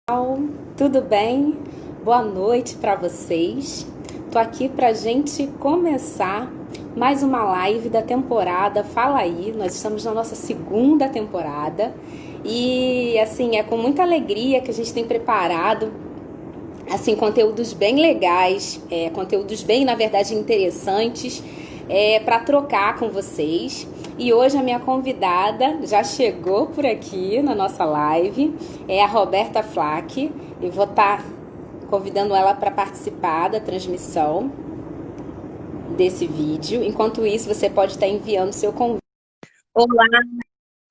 Pessoal, tudo bem? Boa noite para vocês. Tô aqui para gente começar mais uma live da temporada Fala Aí. Nós estamos na nossa segunda temporada e assim é com muita alegria que a gente tem preparado assim conteúdos bem legais, conteúdos bem, na verdade, interessantes para trocar com vocês. E hoje a minha convidada já chegou por aqui na nossa live, é a Roberta Flack. Eu vou estar convidando ela para participar da transmissão desse vídeo. Enquanto isso, você pode estar enviando seu convite. Olá,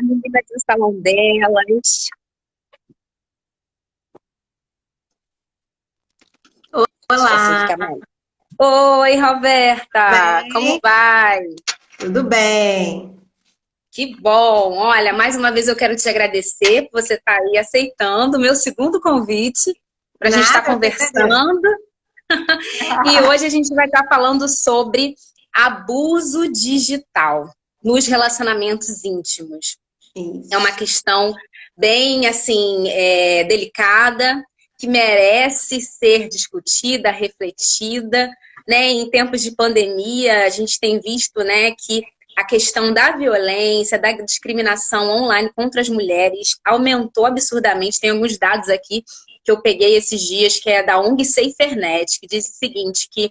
meninas do salão delas. Assim Olá, fica mais. Oi, Roberta, como bem? vai? Tudo bem? Que bom! Olha, mais uma vez eu quero te agradecer por você estar aí aceitando o meu segundo convite para a gente estar Nada, eu que agradeço. conversando. E hoje a gente vai estar falando sobre abuso digital nos relacionamentos íntimos. É uma Isso. questão bem assim delicada, que merece ser discutida, refletida, né? Em tempos de pandemia, a gente tem visto, né, que a questão da violência, da discriminação online contra as mulheres aumentou absurdamente. Tem alguns dados aqui que eu peguei esses dias, que é da ONG SaferNet, que diz o seguinte, que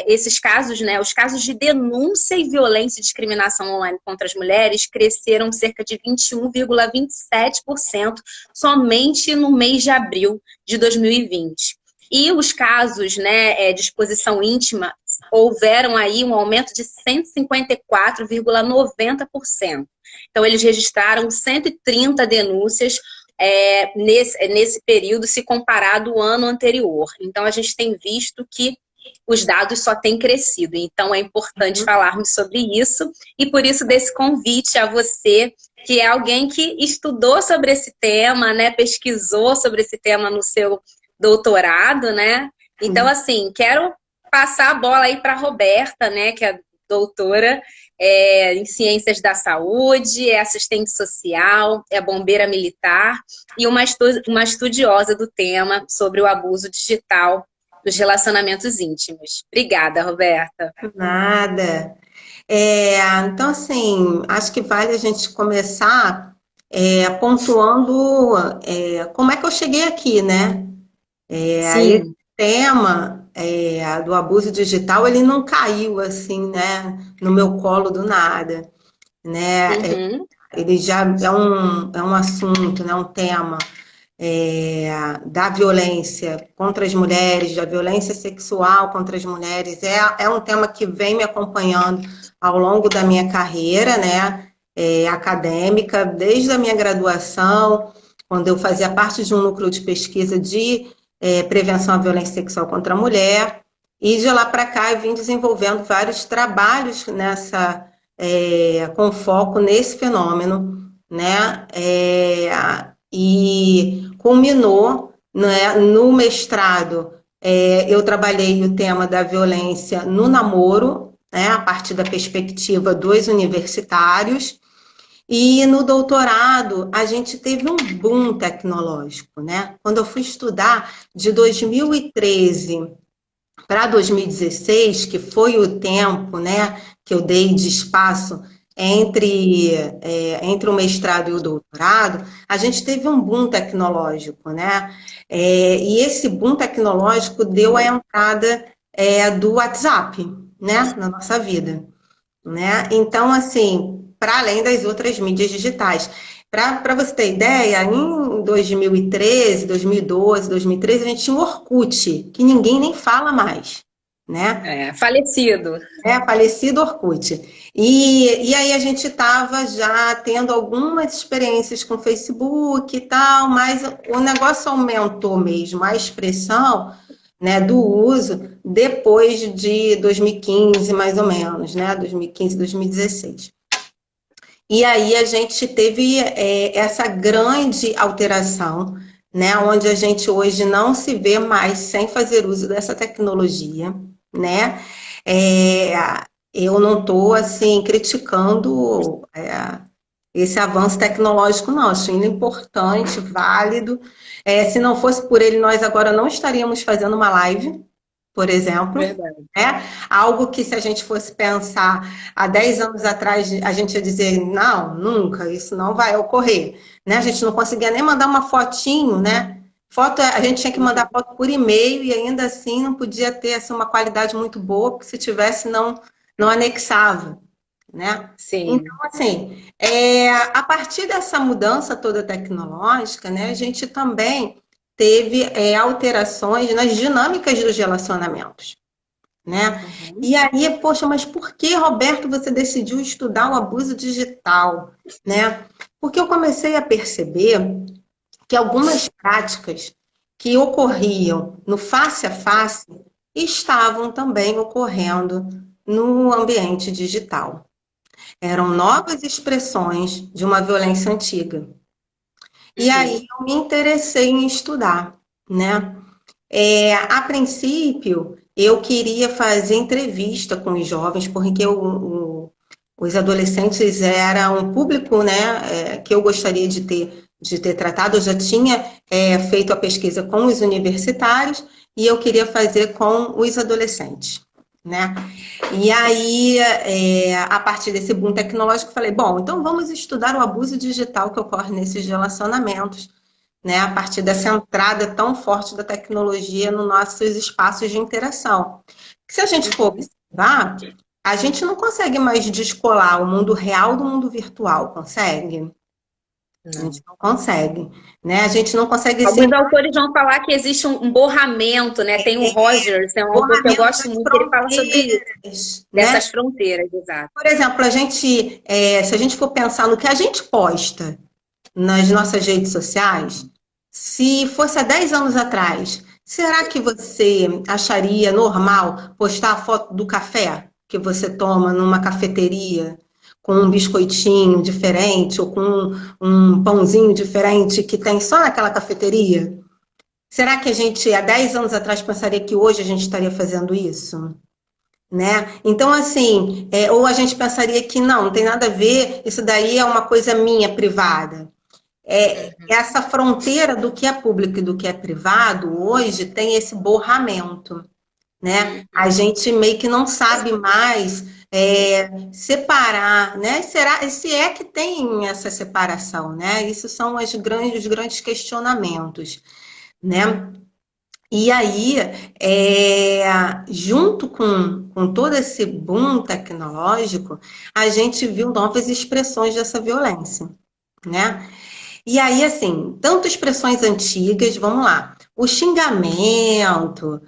esses casos, né, os casos de denúncia e violência e discriminação online contra as mulheres cresceram cerca de 21,27% somente no mês de abril de 2020. E os casos, né, de exposição íntima houveram aí um aumento de 154,90%. Então, eles registraram 130 denúncias nesse período, se comparado ao ano anterior. Então, a gente tem visto que os dados só têm crescido. Então, é importante falarmos sobre isso e por isso desse convite a você, que é alguém que estudou sobre esse tema, né, pesquisou sobre esse tema no seu doutorado, né? Então, assim, quero passar a bola aí para a Roberta, né, que é doutora em Ciências da Saúde, é assistente social, é bombeira militar e uma estudiosa do tema sobre o abuso digital dos relacionamentos íntimos. Obrigada, Roberta. Nada. Então, assim, acho que vale a gente começar pontuando como é que eu cheguei aqui, né? Esse Sim. tema do abuso digital, ele não caiu assim, né, no meu colo do nada, né? Uhum. Ele já é um assunto, né, um tema da violência contra as mulheres, da violência sexual contra as mulheres, é um tema que vem me acompanhando ao longo da minha carreira, né, acadêmica, desde a minha graduação, quando eu fazia parte de um núcleo de pesquisa de prevenção à violência sexual contra a mulher, e de lá para cá eu vim desenvolvendo vários trabalhos com foco nesse fenômeno, né? E culminou, né, no mestrado. Eu trabalhei o tema da violência no namoro, né, a partir da perspectiva dos universitários, e no doutorado a gente teve um boom tecnológico, né? Quando eu fui estudar de 2013 para 2016, que foi o tempo, né, que eu dei de espaço entre o mestrado e o doutorado, a gente teve um boom tecnológico, né? E esse boom tecnológico deu a entrada do WhatsApp, né, na nossa vida, né? Então, assim, para além das outras mídias digitais. Para você ter ideia, em 2013, 2012, 2013, a gente tinha o Orkut, que ninguém nem fala mais, né? Falecido. Falecido Orkut. E aí a gente estava já tendo algumas experiências com o Facebook e tal, mas o negócio aumentou mesmo, a expressão, né, do uso depois de 2015, mais ou menos, né? 2015, 2016. E aí a gente teve essa grande alteração, né, onde a gente hoje não se vê mais sem fazer uso dessa tecnologia, né? É, eu não estou assim criticando esse avanço tecnológico, não. Acho ainda importante, válido. Se não fosse por ele, nós agora não estaríamos fazendo uma live, por exemplo. Verdade. Né? Algo que, se a gente fosse pensar há 10 anos atrás, a gente ia dizer, não, nunca, isso não vai ocorrer. Né? A gente não conseguia nem mandar uma fotinho, né? Foto, a gente tinha que mandar foto por e-mail e ainda assim não podia ter assim, uma qualidade muito boa, porque se tivesse, não anexava. Né? Sim. Então, assim, a partir dessa mudança toda tecnológica, né, a gente também teve alterações nas dinâmicas dos relacionamentos, né? Uhum. E aí, poxa, mas por que, Roberto, você decidiu estudar o abuso digital, né? Porque eu comecei a perceber que algumas práticas que ocorriam no face a face estavam também ocorrendo no ambiente digital. Eram novas expressões de uma violência antiga. E aí eu me interessei em estudar, né? A princípio, eu queria fazer entrevista com os jovens, porque os adolescentes eram um público, né, que eu gostaria de ter tratado. Eu já tinha feito a pesquisa com os universitários e eu queria fazer com os adolescentes, né? E aí, a partir desse boom tecnológico, eu falei, bom, então vamos estudar o abuso digital que ocorre nesses relacionamentos, né, a partir dessa entrada tão forte da tecnologia nos nossos espaços de interação. Se a gente for observar, a gente não consegue mais descolar o mundo real do mundo virtual, consegue? A Não. gente não consegue, né? A gente não consegue Alguns autores vão falar que existe um borramento, né? Tem o Rogers, é um autor que eu borramento gosto das muito, ele fala sobre fronteiras, né? dessas fronteiras, exato. Por exemplo, se a gente for pensar no que a gente posta nas nossas redes sociais, se fosse há 10 anos atrás, será que você acharia normal postar a foto do café que você toma numa cafeteria com um biscoitinho diferente ou com um pãozinho diferente que tem só naquela cafeteria? Será que a gente, há 10 anos atrás, pensaria que hoje a gente estaria fazendo isso? Né? Então, assim, ou a gente pensaria que não tem nada a ver, isso daí é uma coisa minha, privada. Essa fronteira do que é público e do que é privado, hoje, tem esse borramento, né? A gente meio que não sabe mais separar, né? Se é que tem essa separação, né? Isso são os grandes questionamentos, né? E aí, junto com todo esse boom tecnológico, a gente viu novas expressões dessa violência, né? E aí, assim, tanto expressões antigas, vamos lá, o xingamento,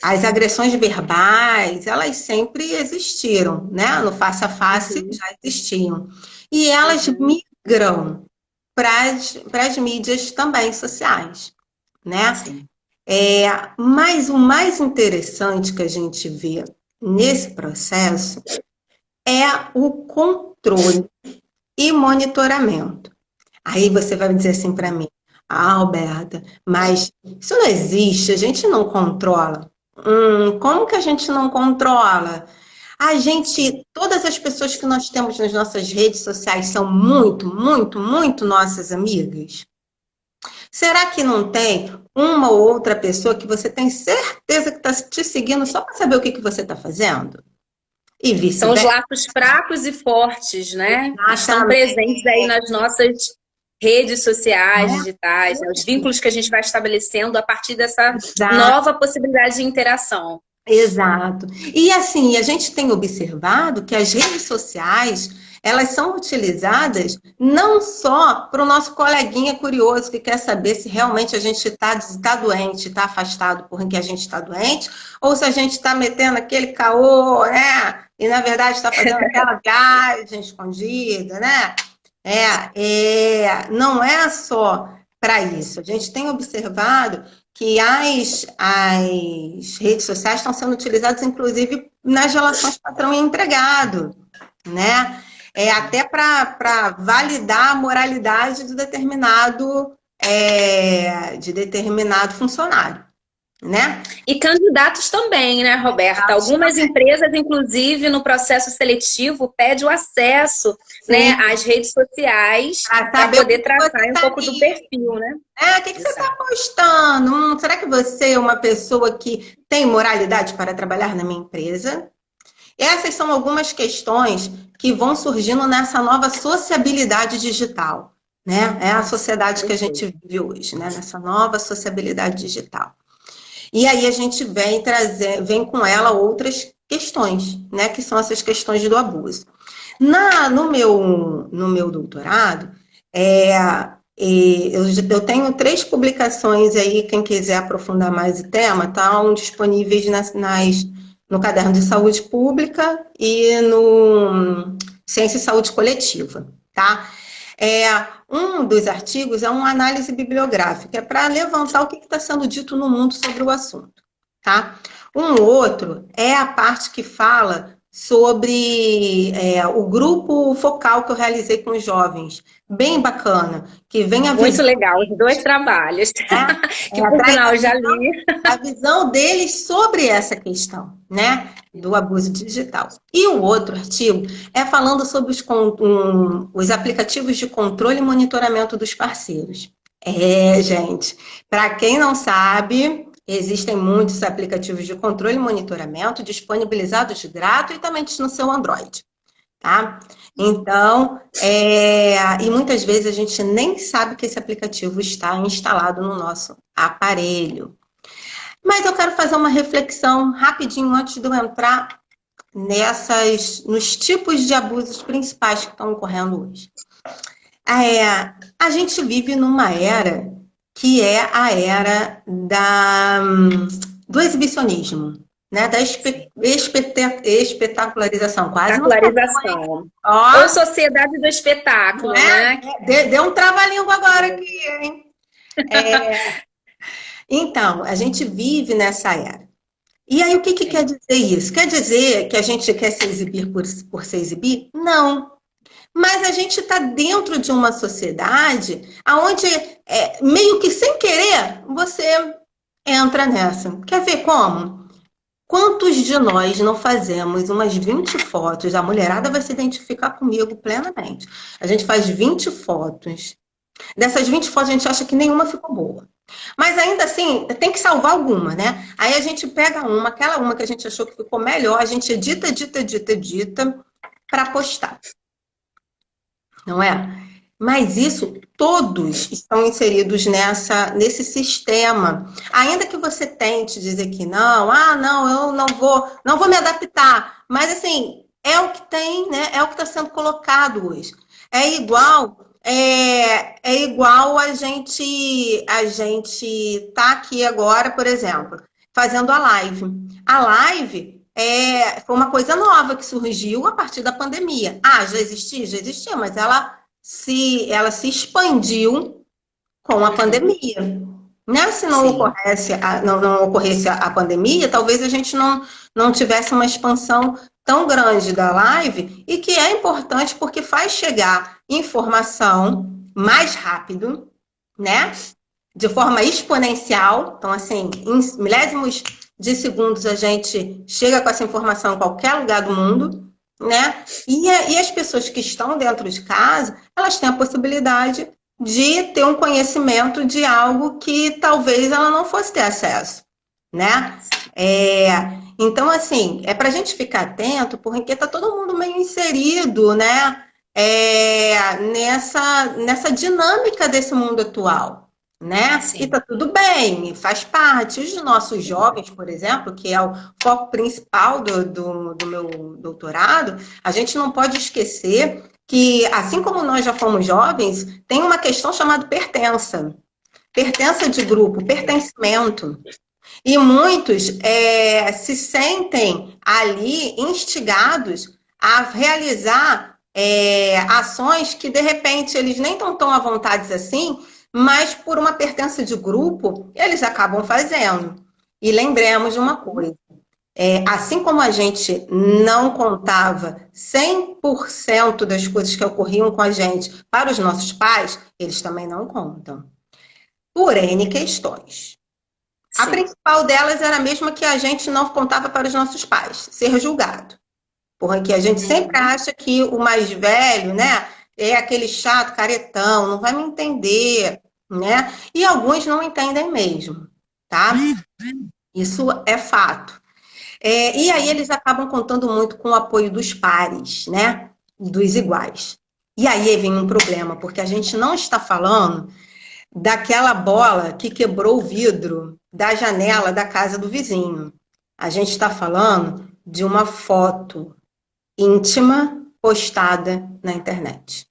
as agressões verbais, elas sempre existiram, né? No face a face já existiam. E elas migram para as mídias também sociais, né? Sim. Mas o mais interessante que a gente vê nesse processo é o controle e monitoramento. Aí você vai dizer assim para mim, Alberta, mas isso não existe, a gente não controla. Como que a gente não controla? Todas as pessoas que nós temos nas nossas redes sociais são muito, muito, muito nossas amigas? Será que não tem uma ou outra pessoa que você tem certeza que está te seguindo só para saber o que você está fazendo? E São os vice-versa. laços fracos e fortes, né? Que estão Exatamente. presentes aí nas nossas redes sociais, digitais, né? Os vínculos que a gente vai estabelecendo a partir dessa nova possibilidade de interação. Exato. E assim, a gente tem observado que as redes sociais, elas são utilizadas não só para o nosso coleguinha curioso que quer saber se realmente a gente está doente, está afastado porque a gente está doente, ou se a gente está metendo aquele caô, né? E na verdade está fazendo aquela viagem escondida, né? Não é só para isso. A gente tem observado que as redes sociais estão sendo utilizadas, inclusive, nas relações patrão e empregado, né? Até para validar a moralidade de determinado funcionário, né? E candidatos também, né, Roberta? Algumas empresas, inclusive, no processo seletivo, pedem o acesso, né, Sim, às redes sociais para para saber o que poder que você traçar um está pouco do perfil, né? o que que você está Exato. postando? Será que você é uma pessoa que tem moralidade para trabalhar na minha empresa? Essas são algumas questões que vão surgindo nessa nova sociabilidade digital, né? É a sociedade que a gente vive hoje, né? Nessa nova sociabilidade digital. E aí a gente vem com ela outras questões, né? Que são essas questões do abuso. No meu doutorado, eu tenho 3 publicações aí, quem quiser aprofundar mais o tema, estão disponíveis no Caderno de Saúde Pública e no Ciência e Saúde Coletiva, tá? Um dos artigos é uma análise bibliográfica, é para levantar o que está sendo dito no mundo sobre o assunto, tá? Um outro é a parte que fala sobre o grupo focal que eu realizei com os jovens, bem bacana, que vem a Muito visão, legal, os dois trabalhos, né? que por Traz sinal eu já li. a visão deles sobre essa questão, né? Do abuso digital. E o outro artigo é falando sobre os aplicativos de controle e monitoramento dos parceiros. Gente, para quem não sabe, existem muitos aplicativos de controle e monitoramento disponibilizados gratuitamente no seu Android, tá? Então, e muitas vezes a gente nem sabe que esse aplicativo está instalado no nosso aparelho. Mas eu quero fazer uma reflexão rapidinho antes de eu entrar nos tipos de abusos principais que estão ocorrendo hoje. A gente vive numa era que é a era do exibicionismo, né? Da espetacularização. Quase não falou, hein? Popularização. Ó, Ou sociedade do espetáculo, né? deu um trava-língua agora aqui, hein? Então, a gente vive nessa era. E aí, o que quer dizer isso? Quer dizer que a gente quer se exibir por se exibir? Não. Mas a gente está dentro de uma sociedade onde, meio que sem querer, você entra nessa. Quer ver como? Quantos de nós não fazemos umas 20 fotos? A mulherada vai se identificar comigo plenamente. A gente faz 20 fotos. Dessas 20 fotos, a gente acha que nenhuma ficou boa. Mas ainda assim, tem que salvar alguma, né? Aí a gente pega aquela uma que a gente achou que ficou melhor, a gente edita para postar. Não é? Mas isso, todos estão inseridos nesse sistema. Ainda que você tente dizer que não, não, eu não vou me adaptar. Mas assim, é o que tem, né? É o que está sendo colocado hoje. É igual a gente tá aqui agora, por exemplo, fazendo a live. A live foi uma coisa nova que surgiu a partir da pandemia. Já existia? Já existia, mas ela se expandiu com a pandemia. Né? Se não ocorresse a pandemia, talvez a gente não tivesse uma expansão tão grande da live, e que é importante porque faz chegar informação mais rápido, né? De forma exponencial. Então, assim, em milésimos de segundos a gente chega com essa informação em qualquer lugar do mundo, né? E as pessoas que estão dentro de casa, elas têm a possibilidade de ter um conhecimento de algo que talvez ela não fosse ter acesso, né? Então, assim, é para a gente ficar atento, porque está todo mundo meio inserido, né? Nessa dinâmica desse mundo atual, né? Sim. E tá tudo bem, faz parte. Os nossos jovens, por exemplo, que é o foco principal do meu doutorado, a gente não pode esquecer que, assim como nós já fomos jovens, tem uma questão chamada pertença. Pertença de grupo, pertencimento. E muitos se sentem ali instigados a realizar ações que, de repente, eles nem estão tão à vontade assim, mas por uma pertença de grupo, eles acabam fazendo. E lembremos de uma coisa. Assim como a gente não contava 100% das coisas que ocorriam com a gente para os nossos pais, eles também não contam. Por N questões. A principal delas era a mesma que a gente não contava para os nossos pais, ser julgado. Porque a gente sempre acha que o mais velho, né, é aquele chato, caretão, não vai me entender, né? E alguns não entendem mesmo, tá? Isso é fato. E aí eles acabam contando muito com o apoio dos pares, né? Dos iguais. E aí vem um problema, porque a gente não está falando daquela bola que quebrou o vidro da janela da casa do vizinho. A gente está falando de uma foto íntima postada na internet.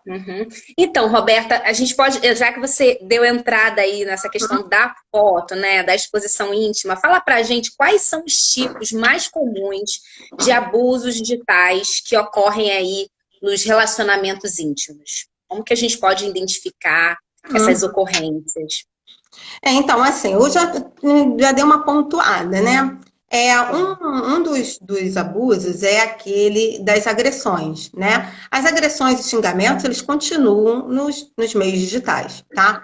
Uhum. Então, Roberta, a gente pode, já que você deu entrada aí nessa questão da foto, né, da exposição íntima, fala pra gente quais são os tipos mais comuns de abusos digitais que ocorrem aí nos relacionamentos íntimos. Como que a gente pode identificar essas ocorrências? Então, assim, eu já dei uma pontuada, né? Um dos abusos é aquele das agressões, né? As agressões e xingamentos, eles continuam nos meios digitais, tá?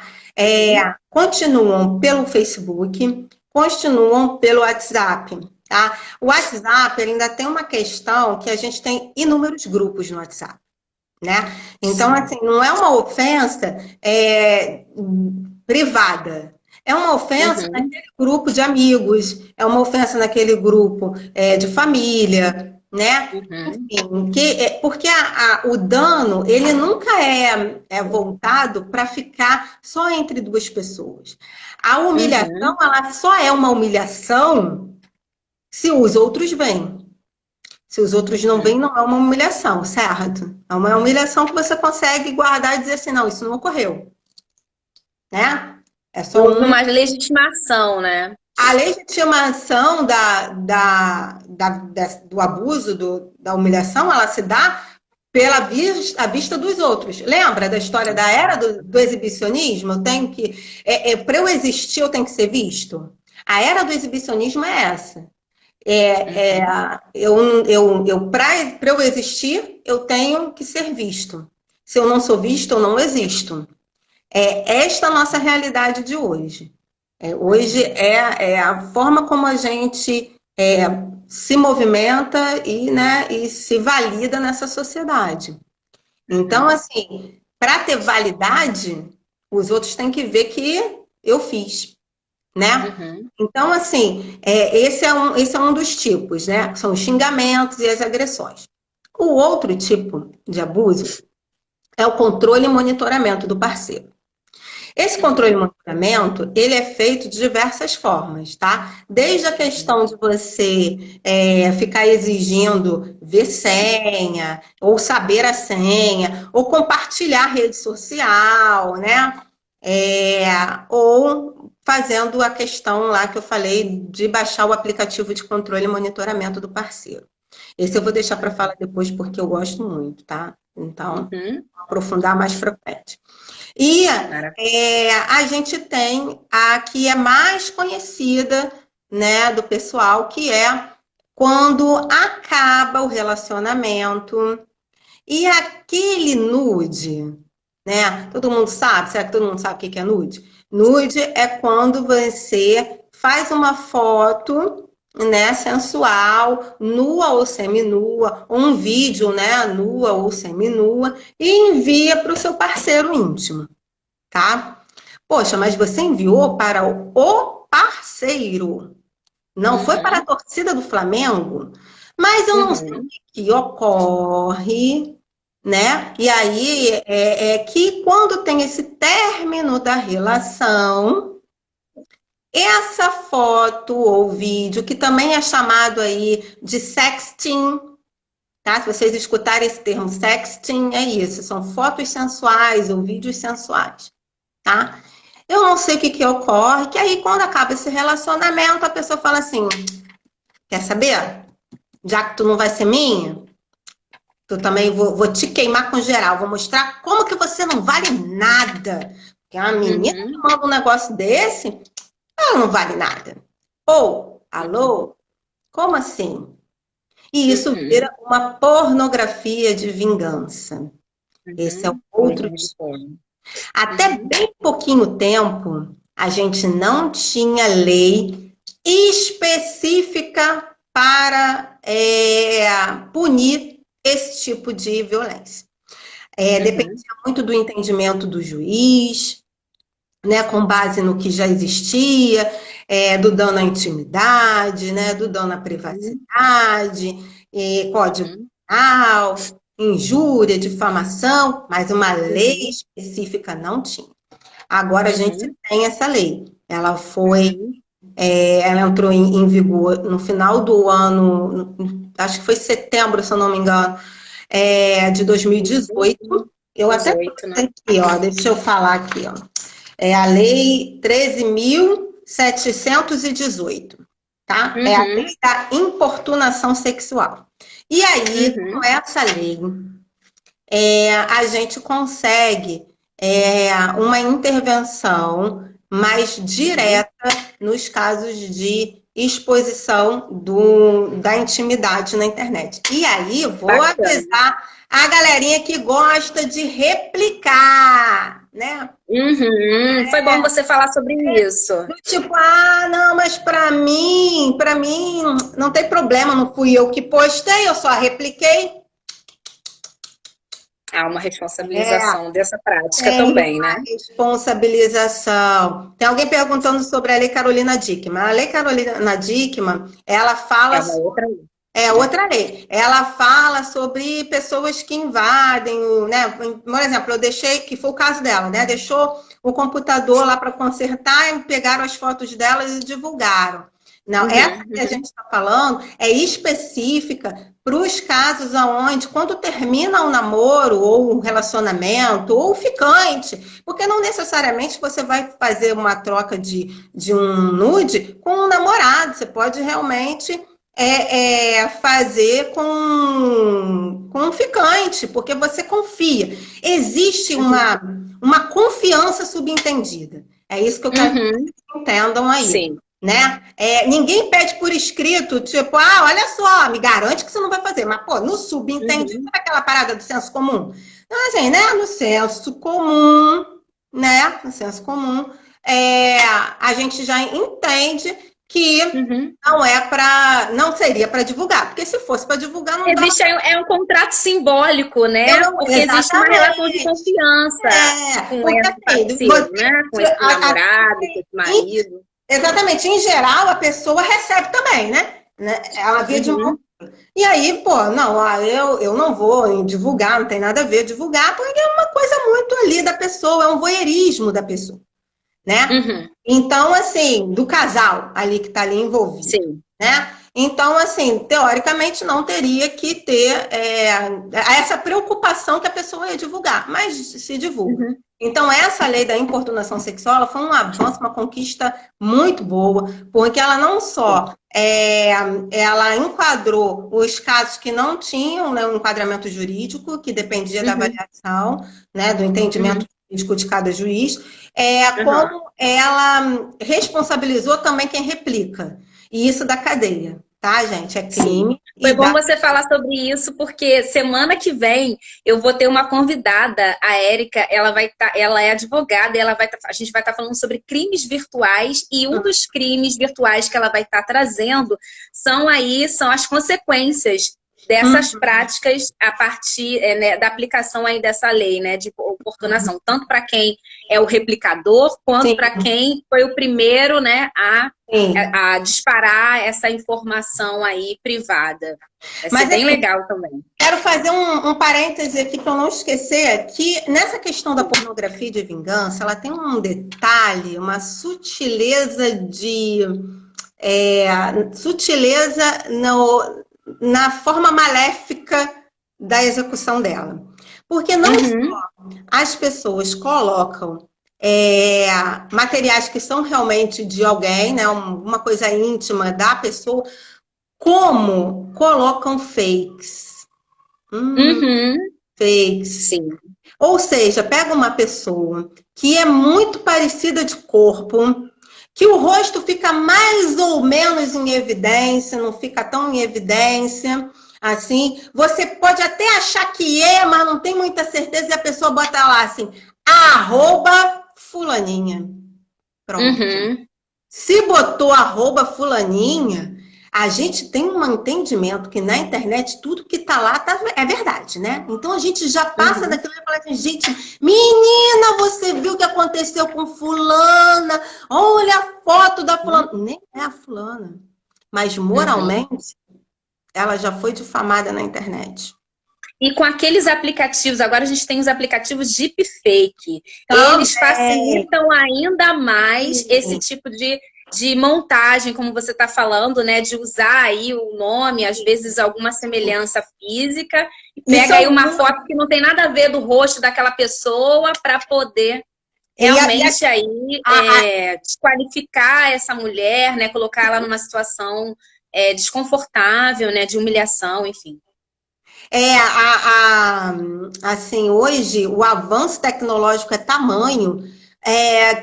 Continuam pelo Facebook, continuam pelo WhatsApp, tá? O WhatsApp ele ainda tem uma questão que a gente tem inúmeros grupos no WhatsApp, né? Então, assim, não é uma ofensa privada. É uma ofensa naquele grupo de amigos, é uma ofensa naquele grupo de família, né? Enfim, porque o dano, ele nunca é voltado para ficar só entre duas pessoas. A humilhação, ela só é uma humilhação se os outros vêm. Se os outros não vêm, não é uma humilhação, certo? É uma humilhação que você consegue guardar e dizer assim, não, isso não ocorreu. Né? É só uma legitimação, né? A legitimação do abuso, da humilhação, ela se dá pela vista dos outros. Lembra da história da era do exibicionismo? Eu tenho que, para eu existir, eu tenho que ser visto. A era do exibicionismo é essa. Para eu existir, eu tenho que ser visto. Se eu não sou visto, eu não existo. Esta nossa realidade de hoje. Hoje é a forma como a gente se movimenta e se valida nessa sociedade. Então, assim, para ter validade, os outros têm que ver que eu fiz, né? Então, assim, esse é um dos tipos, né? São os xingamentos e as agressões. O outro tipo de abuso é o controle e monitoramento do parceiro. Esse controle e monitoramento, ele é feito de diversas formas, tá? Desde a questão de você ficar exigindo ver senha, ou saber a senha, ou compartilhar rede social, né? Ou fazendo a questão lá que eu falei de baixar o aplicativo de controle e monitoramento do parceiro. Esse eu vou deixar para falar depois porque eu gosto muito, tá? Então, vou aprofundar mais pra frente. E a gente tem a que é mais conhecida, né, do pessoal, que é quando acaba o relacionamento e aquele nude, né? Todo mundo sabe? Será que todo mundo sabe o que é nude? Nude é quando você faz uma foto, né, sensual, nua ou seminua, ou um vídeo, né, nua ou seminua, e envia para o seu parceiro íntimo, tá? Poxa, mas você enviou para o parceiro, não foi para a torcida do Flamengo? Mas eu não sei o que ocorre, né? E aí é que quando tem esse término da relação, essa foto ou vídeo, que também é chamado aí de sexting, tá? Se vocês escutarem esse termo sexting, é isso, são fotos sensuais ou vídeos sensuais, tá? Eu não sei o que ocorre, que aí quando acaba esse relacionamento, a pessoa fala assim, quer saber? Já que tu não vai ser minha, tu também vou te queimar com geral, vou mostrar como que você não vale nada. Porque uma menina que manda um negócio desse, ela não vale nada. Ou, alô? Como assim? E isso vira uma pornografia de vingança. Esse é o outro tipo. Até bem pouquinho tempo, a gente não tinha lei específica para punir esse tipo de violência. Dependia muito do entendimento do juiz, né, com base no que já existia, do dano à intimidade, né, do dano à privacidade, código penal, injúria, difamação, mas uma lei específica não tinha. Agora a gente tem essa lei. Ela ela entrou em vigor no final do ano, acho que foi setembro, se eu não me engano, de 2018. Eu até aqui, ó, deixa eu falar aqui, ó. É a lei 13.718, tá? É a lei da importunação sexual. E aí, com essa lei, a gente consegue uma intervenção mais direta nos casos de exposição da intimidade na internet. E aí, vou avisar a galerinha que gosta de replicar, né? Foi bom você falar sobre isso. Tipo, não, mas pra mim, não tem problema, não fui eu que postei, eu só repliquei. Há uma responsabilização dessa prática também, né? Responsabilização. Tem alguém perguntando sobre a Lei Carolina Dickmann. A Lei Carolina Dickmann, ela fala... outra lei. Ela fala sobre pessoas que invadem, né? Por exemplo, eu deixei, que foi o caso dela, né? Deixou o computador lá para consertar e pegaram as fotos delas e divulgaram. Não, essa que a gente está falando é específica para os casos onde, quando termina um namoro ou um relacionamento ou ficante, porque não necessariamente você vai fazer uma troca de um nude com um namorado, você pode realmente fazer com um ficante, porque você confia. Existe uma confiança subentendida. É isso que eu quero que vocês entendam aí. Sim. Né? Ninguém pede por escrito, tipo, olha só, me garante que você não vai fazer. Mas, pô, no subentendido, sabe aquela parada do senso comum? Então, assim, né? No senso comum, né? No senso comum, a gente já entende que não seria para divulgar, porque se fosse para divulgar, não existe um contrato simbólico, né? Porque existe uma relação de confiança com esse parceiro, né? Com esse namorado, com esse marido. Exatamente. Em geral, a pessoa recebe também, né? Ela vê de um... E aí, pô, não, eu não vou divulgar, não tem nada a ver divulgar, porque é uma coisa muito ali da pessoa, é um voyeurismo da pessoa, né? Então, assim, do casal ali que tá ali envolvido. Sim. Né? Então, assim, teoricamente não teria que ter essa preocupação que a pessoa ia divulgar, mas se divulga. Então, essa lei da importunação sexual ela foi um avanço, uma conquista muito boa, porque ela não só ela enquadrou os casos que não tinham, né, um enquadramento jurídico, que dependia da avaliação, né, do entendimento jurídico de cada juiz, como ela responsabilizou também quem replica. E isso da cadeia, tá, gente? É crime. Sim. Foi bom você falar sobre isso, porque semana que vem eu vou ter uma convidada, a Érica, ela é advogada, e a gente vai estar falando sobre crimes virtuais, e um dos crimes virtuais que ela vai estar trazendo são as consequências dessas práticas a partir da aplicação aí dessa lei, né, de importunação, tanto para quem é o replicador, quanto para quem foi o primeiro, né, a disparar essa informação aí privada. Vai ser bem legal também. Quero fazer um parêntese aqui para eu não esquecer que nessa questão da pornografia de vingança, ela tem um detalhe, uma sutileza na forma maléfica da execução dela. Porque não só as pessoas colocam materiais que são realmente de alguém, né, uma coisa íntima da pessoa, como colocam fakes. Fakes. Sim. Ou seja, pega uma pessoa que é muito parecida de corpo, que o rosto fica mais ou menos em evidência, não fica tão em evidência, assim. Você pode até achar que mas não tem muita certeza, e a pessoa bota lá assim, @fulaninha. Pronto. Uhum. Se botou arroba fulaninha, a gente tem um entendimento que na internet tudo que tá lá é verdade, né? Então a gente já passa Uhum. daquilo e fala assim, gente, menina, você viu o que aconteceu com fulana? Olha a foto da fulana. Nem é a fulana. Mas Uhum. moralmente, ela já foi difamada na internet. E com aqueles aplicativos, agora a gente tem os aplicativos deepfake. Eles Também. facilitam ainda mais esse tipo de montagem, como você está falando, né? De usar aí o nome, às vezes alguma semelhança física, e Isso pega é aí uma muito. foto que não tem nada a ver do rosto daquela pessoa para poder E realmente aí a, desqualificar essa mulher, né? Colocar ela numa situação desconfortável, né? De humilhação, enfim. Assim, hoje o avanço tecnológico é tamanho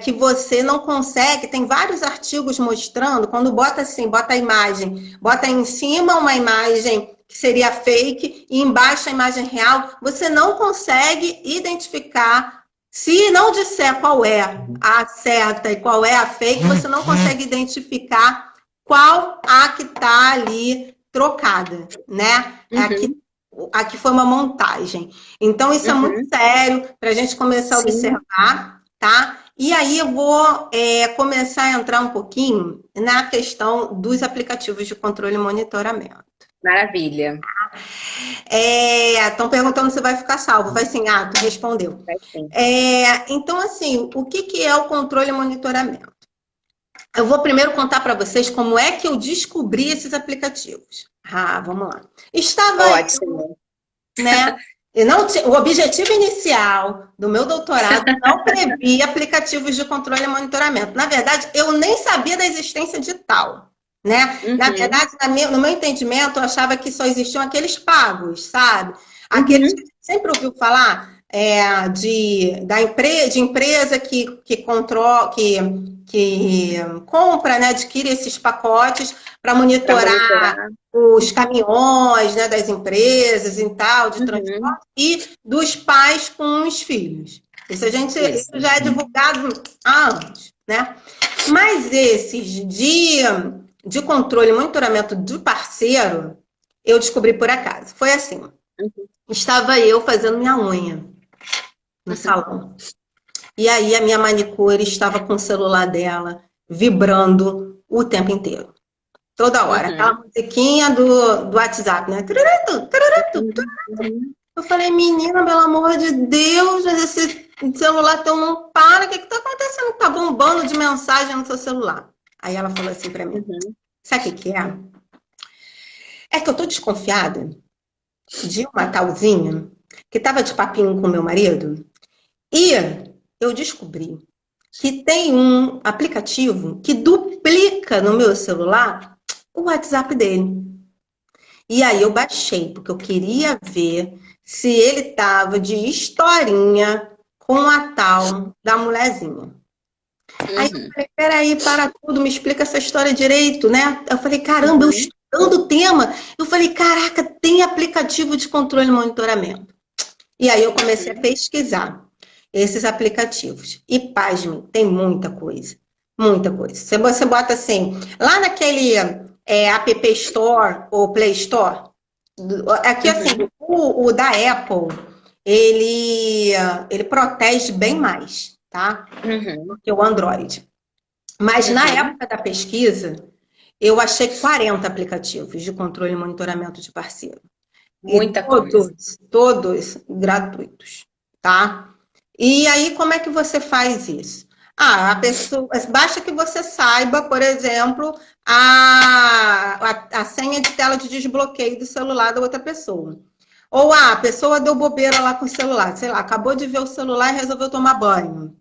que você não consegue. Tem vários artigos mostrando, quando bota assim, bota a imagem, bota em cima uma imagem que seria fake e embaixo a imagem real, você não consegue identificar. Se não disser qual é a certa e qual é a fake, você não consegue identificar qual a que está ali trocada, né? Uhum, Aqui foi uma montagem. Então, isso é muito uhum, sério para a gente começar a sim, observar, tá? E aí eu vou começar a entrar um pouquinho na questão dos aplicativos de controle e monitoramento. maravilha. Estão perguntando se vai ficar salvo. Vai sim, tu respondeu. Vai sim. Então, assim, o que é o controle e monitoramento? Eu vou primeiro contar para vocês como é que eu descobri esses aplicativos. Vamos lá. Estava Ótimo. né? E não, o objetivo inicial do meu doutorado não previa aplicativos de controle e monitoramento. Na verdade, eu nem sabia da existência de tal, né? Na Uhum, verdade, no meu entendimento, eu achava que só existiam aqueles pagos, sabe? Aqueles que a uhum, gente sempre ouviu falar de empresa que controla, que compra, né, adquire esses pacotes para para monitorar monitorar. os caminhões, né, das empresas e tal, de Uhum, transporte, e dos pais com os filhos. Isso isso. já é divulgado há anos, né? Mas esses de controle e monitoramento do parceiro, eu descobri por acaso. Foi assim, Uhum, estava eu fazendo minha unha no uhum, salão. E aí a minha manicure estava com o celular dela vibrando o tempo inteiro. Toda hora. Aquela uhum, musiquinha do WhatsApp, né? Turururu, turururu. uhum, uhum. Eu falei, menina, pelo amor de Deus, esse celular teu não para. O que que tá acontecendo? Tá bombando de mensagem no seu celular. Aí ela falou assim pra mim, Uhum. sabe o que que é? É que eu tô desconfiada de uma talzinha que tava de papinho com meu marido e eu descobri que tem um aplicativo que duplica no meu celular o WhatsApp dele. E aí eu baixei, porque eu queria ver se ele tava de historinha com a tal da mulherzinha. Aí eu Uhum. falei, peraí, para tudo, me explica essa história direito, né? Eu falei, caramba, eu Uhum. estudando o tema. Eu falei, caraca, tem aplicativo de controle e monitoramento. E aí eu comecei a Uhum. pesquisar esses aplicativos. E, pasme, tem muita coisa. Muita coisa. Você bota assim, lá naquele App Store ou Play Store, aqui assim, Uhum. o da Apple, ele protege bem mais, tá? Uhum. Do que o Android. Mas na Uhum. época da pesquisa, eu achei 40 aplicativos de controle e monitoramento de parceiro. E Muita coisa. todos gratuitos, tá? E aí, como é que você faz isso? A pessoa, basta que você saiba, por exemplo, a senha de tela de desbloqueio do celular da outra pessoa. Ou a pessoa deu bobeira lá com o celular, sei lá, acabou de ver o celular e resolveu tomar banho.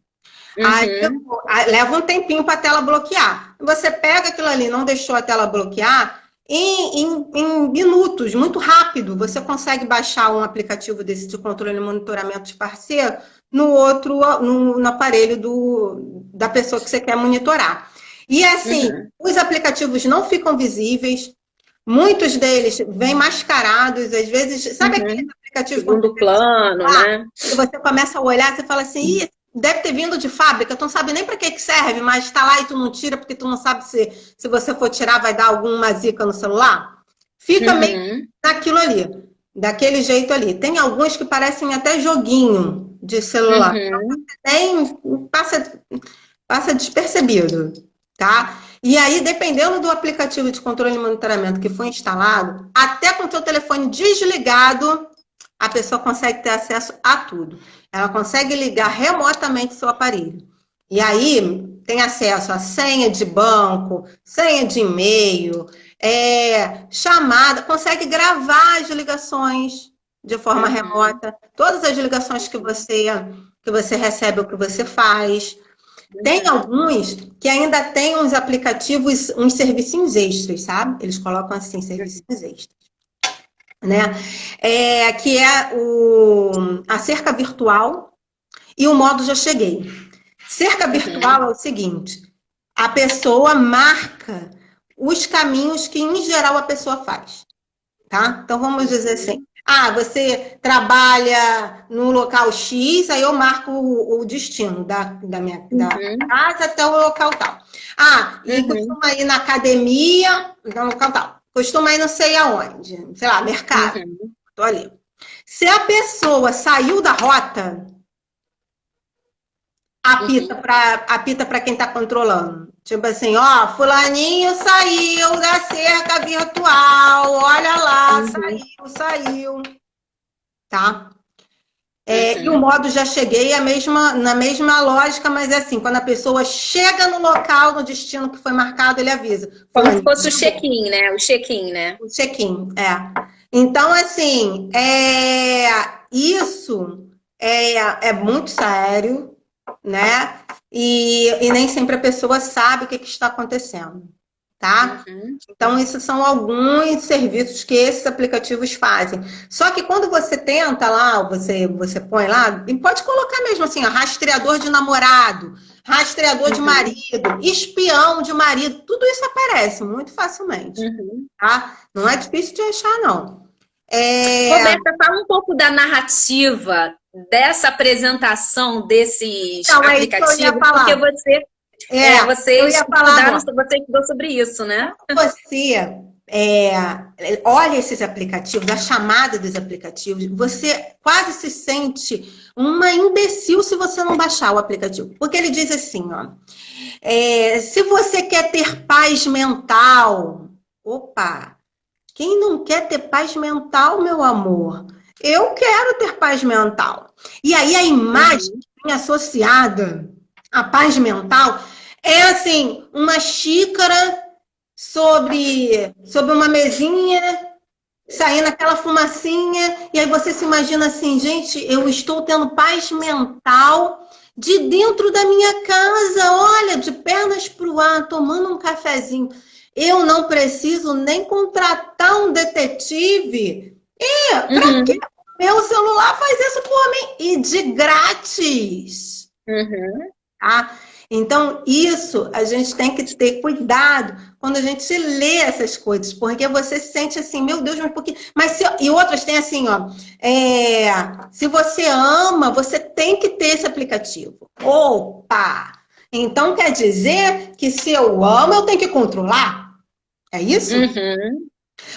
Aí Uhum. leva um tempinho para a tela bloquear. Você pega aquilo ali, não deixou a tela bloquear, em minutos, muito rápido, você consegue baixar um aplicativo desse de controle e monitoramento de parceiro no aparelho da pessoa que você quer monitorar. E assim, Uhum. os aplicativos não ficam visíveis, muitos deles vêm mascarados, às vezes, sabe aqueles Uhum. aplicativos quando Segundo plano, né? você começa a olhar, você fala assim, ih, deve ter vindo de fábrica, tu não sabe nem para que serve, mas está lá e tu não tira, porque tu não sabe se você for tirar vai dar alguma zica no celular. Fica meio naquilo ali, daquele jeito ali. Tem alguns que parecem até joguinho de celular. Tem, passa despercebido, tá? E aí, dependendo do aplicativo de controle e monitoramento que foi instalado, até com o teu telefone desligado, a pessoa consegue ter acesso a tudo. Ela consegue ligar remotamente seu aparelho. E aí, tem acesso a senha de banco, senha de e-mail, chamada, consegue gravar as ligações de forma remota, todas as ligações que você recebe ou que você faz. Tem alguns que ainda tem uns aplicativos, uns servicinhos extras, sabe? Eles colocam assim, servicinhos extras. Né? Que é a cerca virtual e o modo já cheguei. Cerca virtual é o seguinte, a pessoa marca os caminhos que, em geral, a pessoa faz. Tá? Então, vamos dizer assim, você trabalha no local X, aí eu marco o destino da minha casa até o local tal. E costuma ir na academia, no local tal. Costuma ir não sei aonde, sei lá, mercado. Tô ali. Se a pessoa saiu da rota, apita para quem está controlando. Tipo assim, fulaninho saiu da cerca virtual, olha lá, saiu. Tá? E o modo já cheguei na mesma lógica, mas é assim, quando a pessoa chega no local, no destino que foi marcado, ele avisa. Como se fosse o check-in, né? O check-in, né? O check-in, Então, assim, isso é muito sério, né? E nem sempre a pessoa sabe o que está acontecendo, tá? Então, esses são alguns serviços que esses aplicativos fazem. Só que quando você tenta lá, você põe lá, e pode colocar mesmo assim, rastreador de namorado, rastreador de marido, espião de marido, tudo isso aparece muito facilmente, tá? Não é difícil de achar, não. Roberta, fala um pouco da narrativa dessa apresentação desses aplicativos, porque você estudou sobre isso, né? Você olha esses aplicativos, a chamada dos aplicativos, você quase se sente uma imbecil se você não baixar o aplicativo. Porque ele diz assim, se você quer ter paz mental, quem não quer ter paz mental, meu amor? Eu quero ter paz mental. E aí a imagem associada à paz mental é assim, uma xícara sobre uma mesinha, saindo aquela fumacinha, e aí você se imagina assim, gente, eu estou tendo paz mental de dentro da minha casa, olha, de pernas pro ar, tomando um cafezinho. Eu não preciso nem contratar um detetive. Para que meu celular faz isso por mim? E de grátis. Tá? Então, isso a gente tem que ter cuidado quando a gente lê essas coisas, porque você se sente assim, meu Deus, mas por quê? E outras tem assim, se você ama, você tem que ter esse aplicativo. Opa! Então quer dizer que se eu amo, eu tenho que controlar? É isso?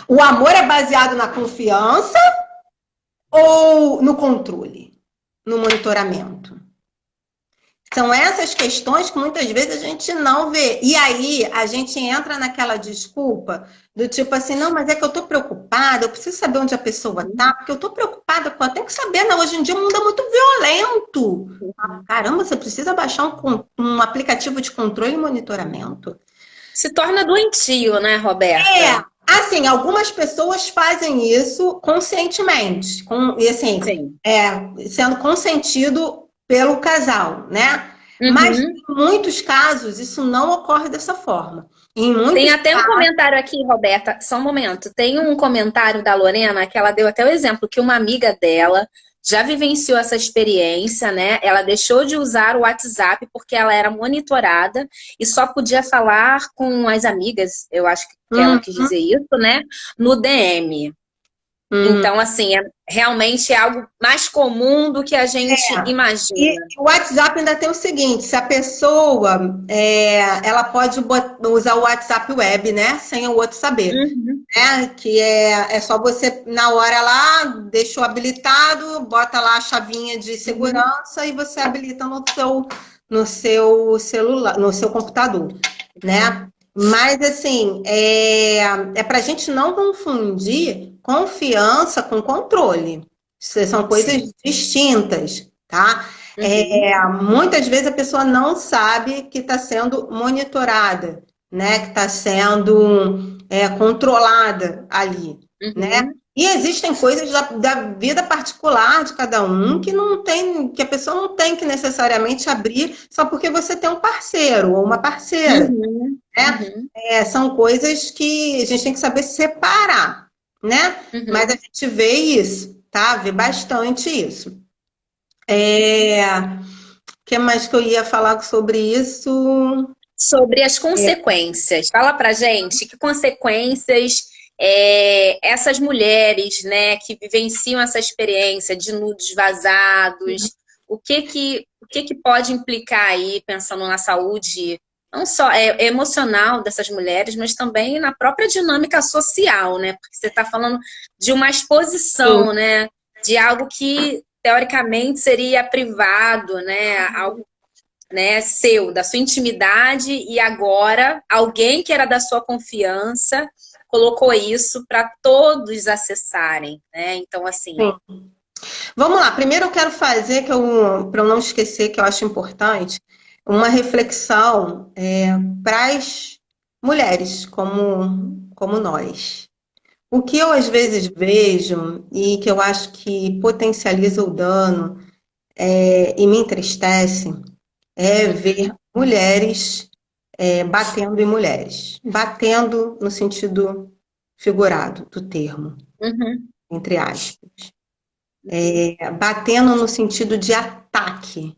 O amor é baseado na confiança ou no controle? No monitoramento? São essas questões que muitas vezes a gente não vê. E aí a gente entra naquela desculpa do tipo assim, não, mas é que eu tô preocupada, eu preciso saber onde a pessoa tá, porque eu tô preocupada, eu tenho que saber, né? Hoje em dia o mundo é muito violento. Caramba, você precisa baixar um aplicativo de controle e monitoramento. Se torna doentio, né, Roberta? Assim, algumas pessoas fazem isso conscientemente, sendo consentido pelo casal, né? Mas em muitos casos isso não ocorre dessa forma. Tem até um comentário aqui, Roberta, só um momento. Tem um comentário da Lorena que ela deu até o exemplo que uma amiga dela já vivenciou essa experiência, né? Ela deixou de usar o WhatsApp porque ela era monitorada e só podia falar com as amigas, eu acho que ela quis dizer isso, né? No DM. Então, assim, realmente é algo mais comum do que a gente imagina. E o WhatsApp ainda tem o seguinte, se a pessoa, ela pode usar o WhatsApp web, né? Sem o outro saber. Né? Que é só você, na hora lá, deixou habilitado, bota lá a chavinha de segurança e você habilita no seu celular, no seu computador, né? Mas, assim, é para a gente não confundir confiança com controle. São coisas distintas, tá? Muitas vezes a pessoa não sabe que está sendo monitorada, né? Que está sendo controlada ali, né? E existem coisas da vida particular de cada um que não tem, que a pessoa não tem que necessariamente abrir só porque você tem um parceiro ou uma parceira. Né? São coisas que a gente tem que saber separar, né? Mas a gente vê isso, tá? Vê bastante isso. O que mais que eu ia falar sobre isso? Sobre as consequências. Fala pra gente que consequências essas mulheres, né, que vivenciam essa experiência de nudes vazados, o que pode implicar aí, pensando na saúde, não só emocional dessas mulheres, mas também na própria dinâmica social, né? Porque você está falando de uma exposição, né? De algo que, teoricamente, seria privado, né? Algo, né, seu, da sua intimidade, e agora alguém que era da sua confiança colocou isso para todos acessarem, né? Então, assim... Sim. Vamos lá. Primeiro eu quero fazer, para eu não esquecer, que eu acho importante, uma reflexão para as mulheres como nós. O que eu às vezes vejo e que eu acho que potencializa o dano e me entristece é ver mulheres batendo em mulheres. Batendo no sentido figurado do termo, entre aspas. Batendo no sentido de ataque.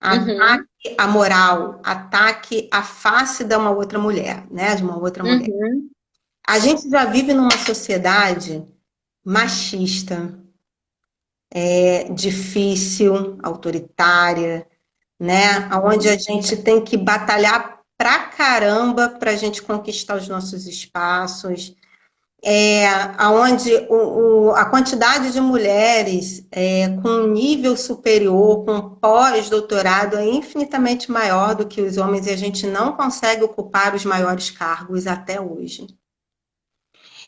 Ataque à moral, ataque à face de uma outra mulher, né? De uma outra mulher. A gente já vive numa sociedade machista, difícil, autoritária, né? Onde a gente tem que batalhar pra caramba para a gente conquistar os nossos espaços, onde a quantidade de mulheres com um nível superior, com pós-doutorado, é infinitamente maior do que os homens e a gente não consegue ocupar os maiores cargos até hoje.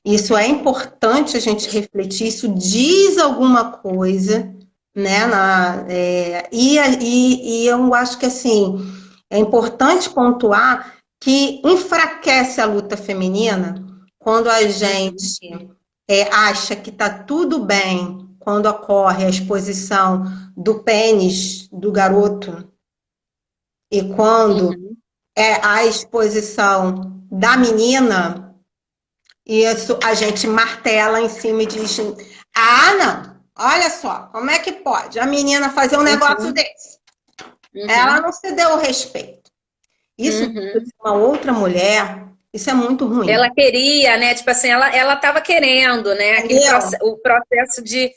Isso é importante a gente refletir, isso diz alguma coisa, né? E eu acho que assim, é importante pontuar que enfraquece a luta feminina quando a gente acha que está tudo bem quando ocorre a exposição do pênis do garoto e quando é a exposição da menina. Isso a gente martela em cima e diz: ah, não, olha só, como é que pode a menina fazer um negócio desse? Ela não se deu o respeito. Isso de uma outra mulher, isso é muito ruim. Ela queria, né? Tipo assim, ela estava querendo, né? O processo de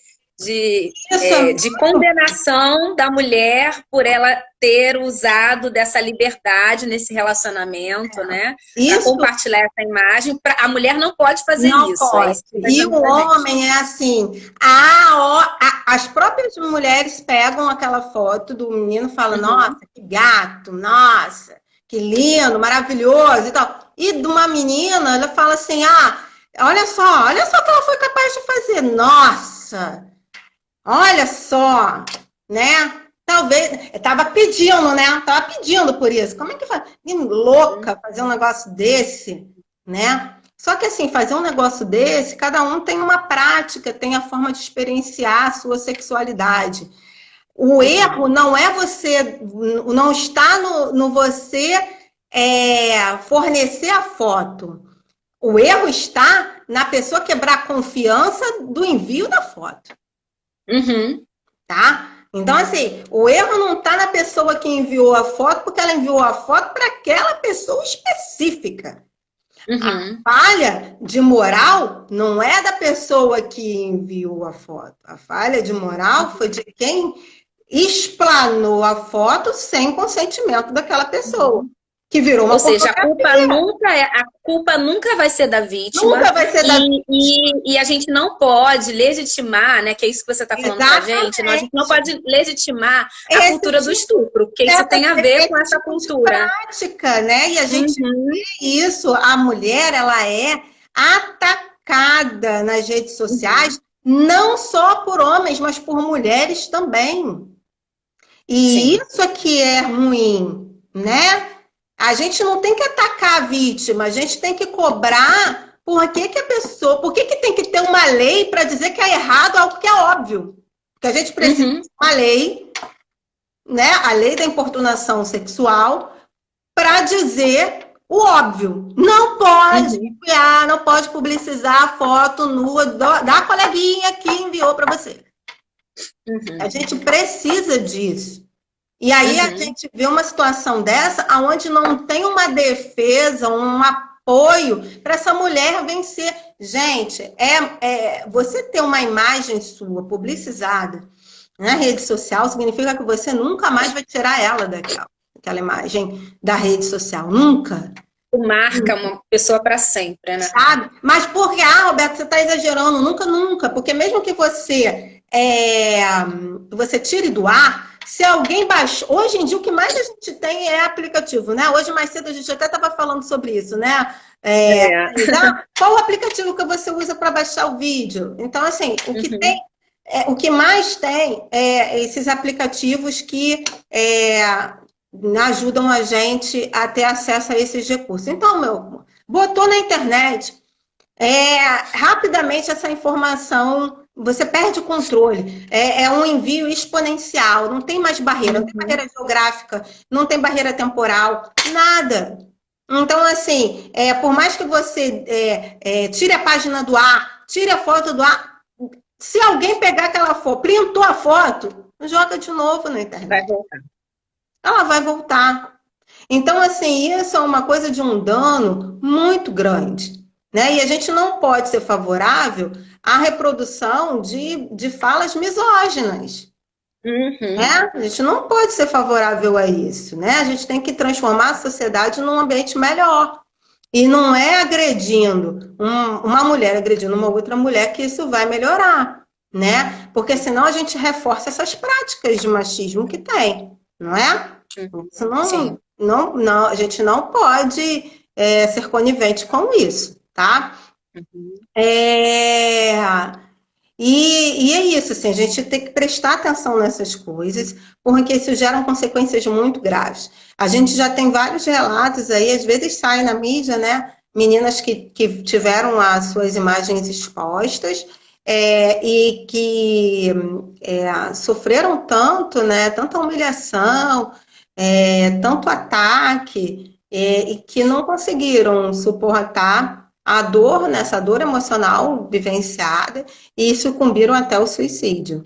condenação da mulher por ela ter usado dessa liberdade nesse relacionamento, né? Para compartilhar essa imagem. A mulher não pode fazer isso. Não pode. E o homem é assim, as próprias mulheres pegam aquela foto do menino e falam, nossa, que gato, nossa, que lindo, maravilhoso e tal. E de uma menina, ela fala assim, olha só o que ela foi capaz de fazer. Nossa! Olha só, né? Talvez, tava pedindo, né? Tava pedindo por isso. Como é que faz? Louca fazer um negócio desse, né? Só que assim, fazer um negócio desse, cada um tem uma prática, tem a forma de experienciar a sua sexualidade. O erro não é você, não está no você fornecer a foto. O erro está na pessoa quebrar a confiança do envio da foto. Tá? Então, assim, o erro não está na pessoa que enviou a foto, porque ela enviou a foto para aquela pessoa específica. Uhum. Falha de moral não é da pessoa que enviou a foto. A falha de moral foi de quem explanou a foto sem consentimento daquela pessoa, que virou Ou uma seja, pornografia. a culpa nunca vai ser da vítima Nunca vai ser da e a gente não pode legitimar, né? Que é isso que você está falando para a gente não exatamente pode legitimar a esse cultura do tipo, estupro, porque isso tem a ver com esse essa tipo de cultura. prática, né? E a gente Uhum, vê isso, a mulher, ela é atacada nas redes uhum, sociais, não só por homens, mas por mulheres também. E sim. isso aqui é ruim, né? A gente não tem que atacar a vítima, a gente tem que cobrar que a pessoa, que tem que ter uma lei para dizer que é errado algo que é óbvio. Porque a gente precisa Uhum, de uma lei, né? A lei da importunação sexual, para dizer o óbvio. Não pode uhum, enviar, não pode publicizar a foto nua da coleguinha que enviou para você. A uhum, gente precisa disso. E aí a uhum. gente vê uma situação dessa onde não tem uma defesa, um apoio para essa mulher vencer. Gente, você ter uma imagem sua publicizada na rede social significa que você nunca mais vai tirar ela daquela imagem da rede social. Nunca. Marca uma pessoa para sempre, né? Sabe? Mas porque, Roberto, você está exagerando. Nunca, nunca. Porque mesmo que você tire do ar, se alguém baixou. Hoje em dia, o que mais a gente tem é aplicativo, né? Hoje, mais cedo, a gente até estava falando sobre isso, né? É. Qual o aplicativo que você usa para baixar o vídeo? Então, assim, Uhum, o que mais tem é esses aplicativos que ajudam a gente a ter acesso a esses recursos. Então, meu, botou na internet, rapidamente essa informação, você perde o controle. É um envio exponencial, não tem mais barreira, não tem uhum. barreira geográfica, não tem barreira temporal, nada. Então, assim, por mais que você tire a página do ar, tire a foto do ar, se alguém pegar aquela foto, printou a foto, joga de novo na Vai internet. voltar. Ela vai voltar. Então, assim, isso é uma coisa de um dano muito grande, né? E a gente não pode ser favorável à reprodução de falas misóginas, Uhum. né? A gente não pode ser favorável a isso, né? A gente tem que transformar a sociedade num ambiente melhor. E não é agredindo uma mulher agredindo uma outra mulher que isso vai melhorar, né? Porque senão a gente reforça essas práticas de machismo que tem, não é? Uhum. Isso Sim. não, a gente não pode ser conivente com isso, tá? Uhum. É, e é isso, assim, a gente tem que prestar atenção nessas coisas, porque isso gera consequências muito graves. A gente já tem vários relatos aí, às vezes sai na mídia, né? Meninas que tiveram as suas imagens expostas e que sofreram tanto, né? Tanta humilhação, tanto ataque, e que não conseguiram suportar a dor, nessa dor emocional vivenciada e sucumbiram até o suicídio.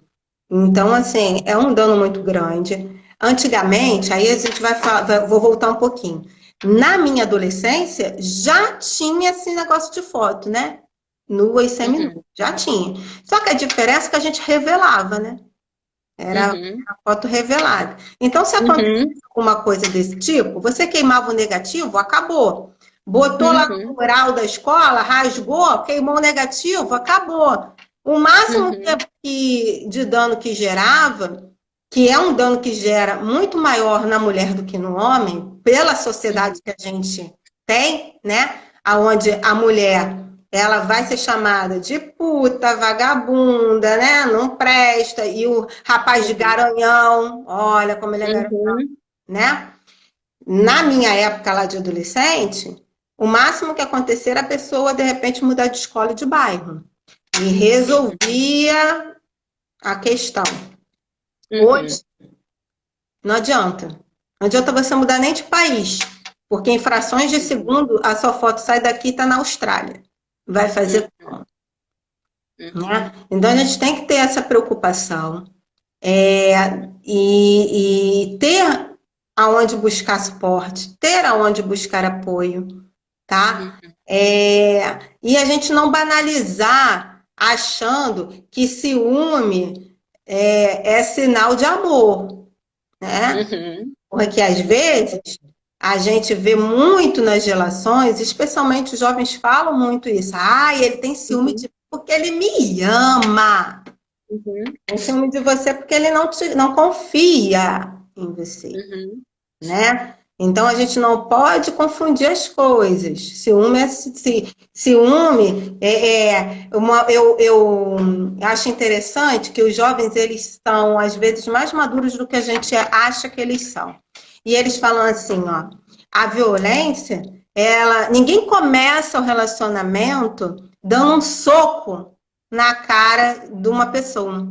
Então, assim, é um dano muito grande. Antigamente, aí a gente vai falar, vou voltar um pouquinho. Na minha adolescência, já tinha esse negócio de foto, né? Nua e seminua, Uhum. já tinha. Só que a diferença é que a gente revelava, né? Era Uhum. a foto revelada. Então, se acontecer Uhum. alguma coisa desse tipo, você queimava o negativo, acabou. Botou lá no Uhum. mural da escola, rasgou, queimou o negativo, acabou. O máximo Uhum. de dano que gerava, que é um dano que gera muito maior na mulher do que no homem, pela sociedade Uhum. que a gente tem, né? Onde a mulher ela vai ser chamada de puta, vagabunda, né? Não presta. E o rapaz de Uhum. garanhão, olha como ele é garanhão, Uhum. né? Na minha época lá de adolescente, o máximo que acontecia era a pessoa, de repente, mudar de escola e de bairro. E resolvia a questão. Hoje, Uhum. não adianta. Não adianta você mudar nem de país. Porque em frações de Uhum. segundo, a sua foto sai daqui e está na Austrália. Vai fazer Uhum. como? Uhum. Né? Então, a gente tem que ter essa preocupação e ter aonde buscar suporte, ter aonde buscar apoio, tá? E a gente não banalizar achando que ciúme é sinal de amor, né? Uhum, Porque às vezes a gente vê muito nas relações, especialmente os jovens falam muito isso. Ah, ele tem ciúme de uhum, porque ele me ama. uhum, Tem ciúme de você porque ele não confia em você, uhum, né? Então a gente não pode confundir as coisas. Ciúme eu acho interessante que os jovens eles são às vezes mais maduros do que a gente acha que eles são. E eles falam assim, ó, a violência, ninguém começa o relacionamento dando um soco na cara de uma pessoa.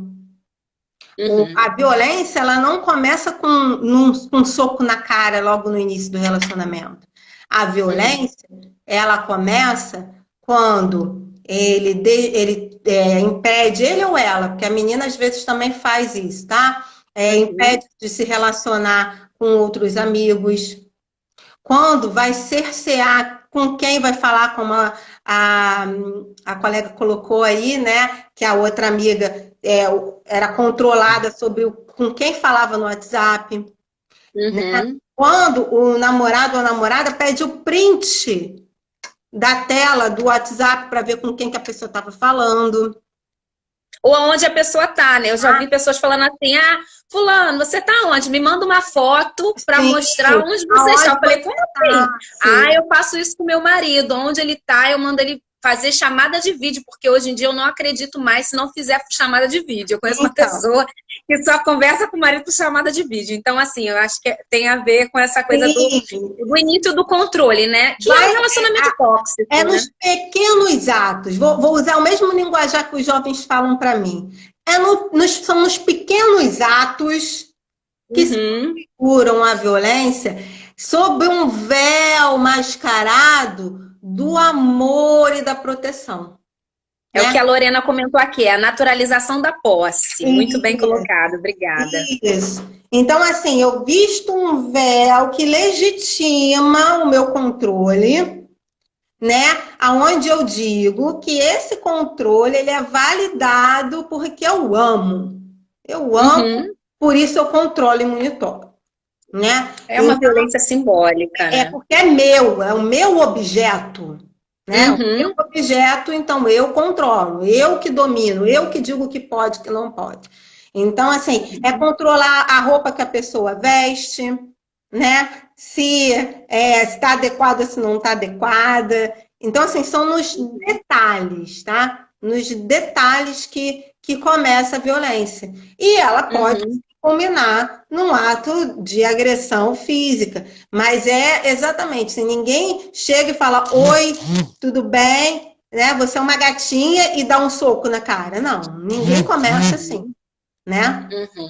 uhum, A violência, ela não começa com um soco na cara logo no início do relacionamento. A uhum, violência, ela começa quando ele impede, ele ou ela, porque a menina às vezes também faz isso, tá? uhum, Impede de se relacionar com outros amigos, quando vai cercear com quem vai falar, como a, a colega colocou aí, né? Que a outra amiga era controlada sobre com quem falava no WhatsApp, né? uhum. Quando o namorado ou a namorada pede o print da tela do WhatsApp para ver com quem que a pessoa estava falando. Ou aonde a pessoa tá, né? Eu já vi pessoas falando assim: ah, fulano, você tá onde? Me manda uma foto para Sim, mostrar onde você está. aonde Eu falei, como você está? assim? Ah, Sim. eu faço isso com meu marido. Onde ele tá, eu mando ele fazer chamada de vídeo, porque hoje em dia eu não acredito mais se não fizer chamada de vídeo. Eu conheço uma Então, pessoa que só conversa com o marido por chamada de vídeo. Então, assim, eu acho que tem a ver com essa coisa sim. do início do controle, né? Que é um Vai, relacionamento tóxico, né? nos pequenos atos. Vou usar o mesmo linguajar que os jovens falam para mim. São nos pequenos atos que se Uhum. curam a violência sob um véu mascarado do amor e da proteção, É o que né? a Lorena comentou aqui, é a naturalização da posse. Muito bem colocado, obrigada. Isso. Então, assim, eu visto um véu que legitima o meu controle, né? Aonde eu digo que esse controle ele é validado porque eu amo. Eu amo, Uhum. por isso eu controlo e monitoro, né? É uma Então, violência simbólica, é né? porque é o meu objeto, né? O meu Uhum. objeto, então eu controlo, eu que domino, eu que digo o que pode, o que não pode. Então, assim, é Uhum. controlar a roupa que a pessoa veste, né? Se está adequada, se não está adequada. Então, assim, são nos detalhes, tá? Nos detalhes que começa a violência. E ela pode Uhum. culminar num ato de agressão física. Mas é exatamente, se ninguém chega e fala, oi, tudo bem? Né? Você é uma gatinha e dá um soco na cara. Não, ninguém começa assim, né? Uhum.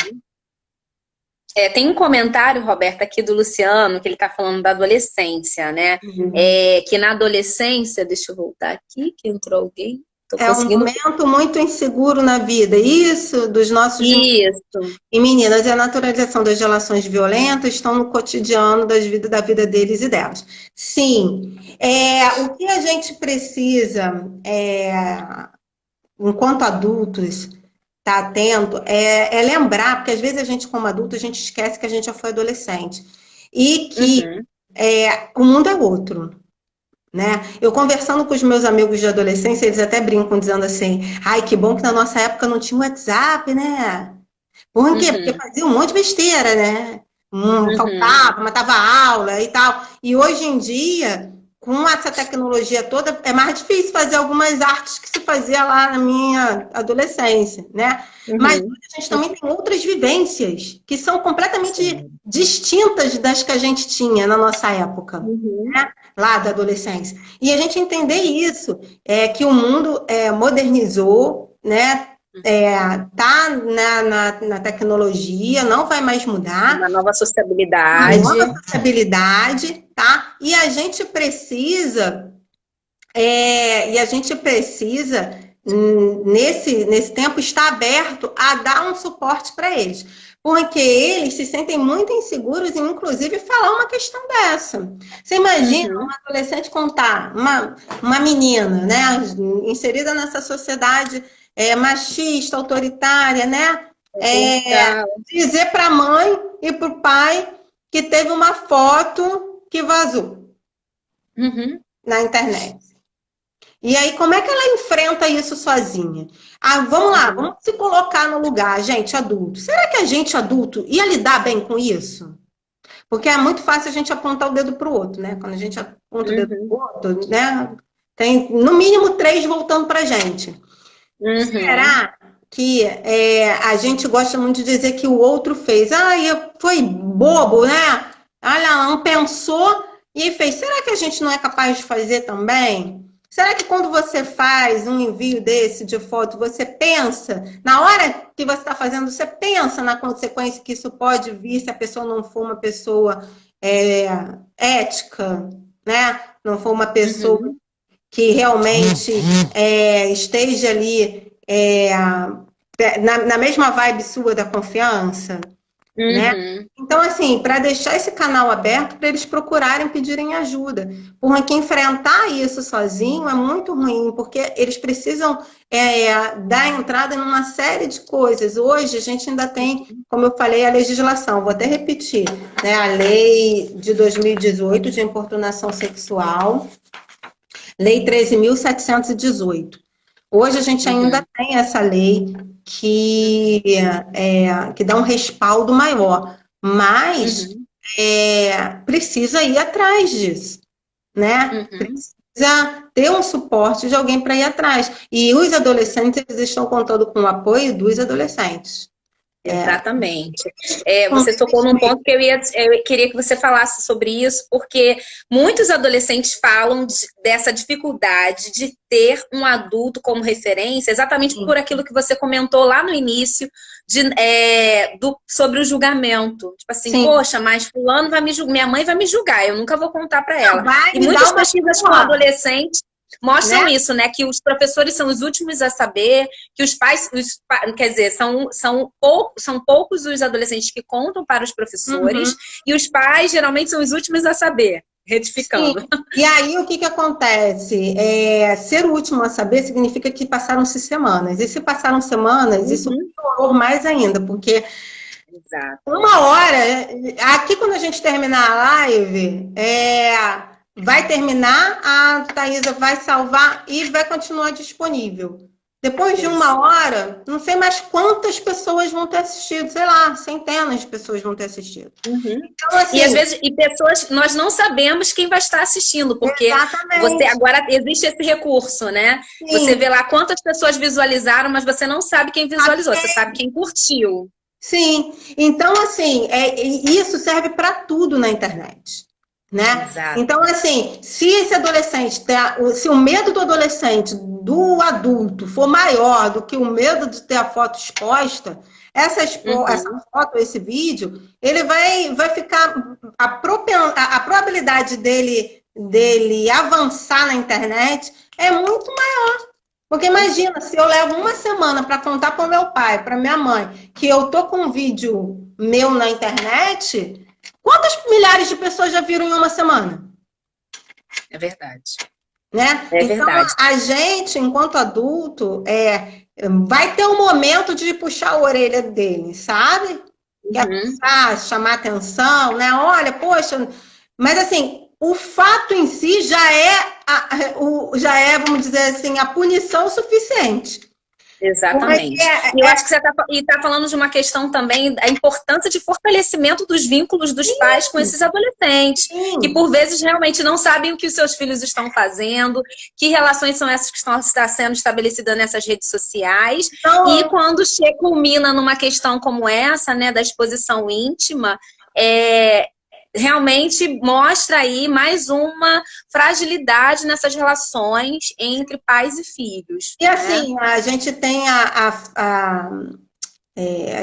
É, tem um comentário, Roberta, aqui do Luciano, que ele está falando da adolescência, né? É, que na adolescência, deixa eu voltar aqui, que entrou alguém. Estou É um conseguindo. momento muito inseguro na vida. Isso dos nossos Isso. e meninas, e a naturalização das relações violentas estão no cotidiano da vida deles e delas. Sim, o que a gente precisa, enquanto adultos, estar atento, é lembrar, porque às vezes a gente, como adulto, a gente esquece que a gente já foi adolescente. E que Uhum. o mundo é outro. Né? Eu conversando com os meus amigos de adolescência, eles até brincam dizendo assim: ai, que bom que na nossa época não tinha WhatsApp, né? Por quê? Porque Uhum. fazia um monte de besteira, né? Uhum. Faltava, matava aula e tal. E hoje em dia, com essa tecnologia toda, é mais difícil fazer algumas artes que se fazia lá na minha adolescência, né? Mas Uhum. hoje a gente também tem outras vivências que são completamente Sim. distintas das que a gente tinha na nossa época, Uhum. né? Lá da adolescência. E a gente entender isso, que o mundo modernizou, né? Tá na tecnologia, não vai mais Uma mudar, nova uma nova sociabilidade. sociabilidade, tá? E a gente precisa nesse tempo, está aberto a dar um suporte para eles. Porque eles se sentem muito inseguros em, inclusive, falar uma questão dessa. Você imagina uma adolescente contar, uma menina, né, inserida nessa sociedade machista, autoritária, né, dizer para a mãe e para o pai que teve uma foto que vazou na internet. E aí, como é que ela enfrenta isso sozinha? Vamos lá, vamos se colocar no lugar, gente adulto. Será que a gente adulto ia lidar bem com isso? Porque é muito fácil a gente apontar o dedo para o outro, né? Quando a gente aponta o dedo para o outro, né? Tem no mínimo 3 voltando para a gente. Será que a gente gosta muito de dizer que o outro fez? Foi bobo, né? Olha, não pensou e fez. Será que a gente não é capaz de fazer também? Será que quando você faz um envio desse de foto, você pensa, na hora que você está fazendo, você pensa na consequência que isso pode vir se a pessoa não for uma pessoa ética, né? Não for uma pessoa que realmente esteja ali na mesma vibe sua da confiança, né? Então, assim, para deixar esse canal aberto para eles procurarem, pedirem ajuda. Porque enfrentar isso sozinho é muito ruim, porque eles precisam dar entrada numa série de coisas. Hoje a gente ainda tem, como eu falei, a legislação, vou até repetir, né? A lei de 2018 de importunação sexual, lei 13.718. Hoje a gente ainda tem essa lei que dá um respaldo maior, mas precisa ir atrás disso, né? Precisa ter um suporte de alguém para ir atrás. E os adolescentes, eles estão contando com o apoio dos adolescentes. Exatamente. Você tocou num ponto que eu queria que você falasse sobre isso, porque muitos adolescentes falam dessa dificuldade de ter um adulto como referência, exatamente por aquilo que você comentou lá no início, sobre o julgamento. Tipo assim, poxa, mas fulano vai me julgar, minha mãe vai me julgar, eu nunca vou contar para ela. E muitas pesquisas com adolescentes mostram isso, né? Que os professores são os últimos a saber, que os pais, quer dizer, são poucos os adolescentes que contam para os professores, e os pais geralmente são os últimos a saber, retificando. Sim. E aí o que acontece? Ser o último a saber significa que passaram-se semanas. E se passaram semanas, isso piorou mais ainda, porque uma hora, aqui quando a gente terminar a live, vai terminar, a Thaisa vai salvar e vai continuar disponível. Depois de uma hora, não sei mais quantas pessoas vão ter assistido, sei lá, centenas de pessoas vão ter assistido. Então, assim, e às vezes, pessoas, nós não sabemos quem vai estar assistindo, porque agora existe esse recurso, né? Sim. Você vê lá quantas pessoas visualizaram, mas você não sabe quem visualizou, você sabe quem curtiu. Sim, então assim, isso serve para tudo na internet. Né? Então, assim, se esse adolescente, se o medo do adolescente, do adulto, for maior do que o medo de ter a foto exposta, essa foto, esse vídeo, ele vai ficar. A probabilidade dele avançar na internet é muito maior. Porque imagina, se eu levo uma semana para contar para o meu pai, para minha mãe, que eu tô com um vídeo meu na internet. Quantas milhares de pessoas já viram em uma semana? É verdade. Né? É verdade. Então, a gente, enquanto adulto, vai ter um momento de puxar a orelha dele, sabe? Quer puxar, chamar atenção, né? Olha, poxa... Mas, assim, o fato em si já é, vamos dizer assim, a punição suficiente. Exatamente. E eu acho que você está falando de uma questão também, a importância de fortalecimento dos vínculos dos pais com esses adolescentes, que por vezes realmente não sabem o que os seus filhos estão fazendo, que relações são essas que estão sendo estabelecidas nessas redes sociais, e quando culmina numa questão como essa, né, da exposição íntima, realmente mostra aí mais uma fragilidade nessas relações entre pais e filhos. E assim, né? A gente tem a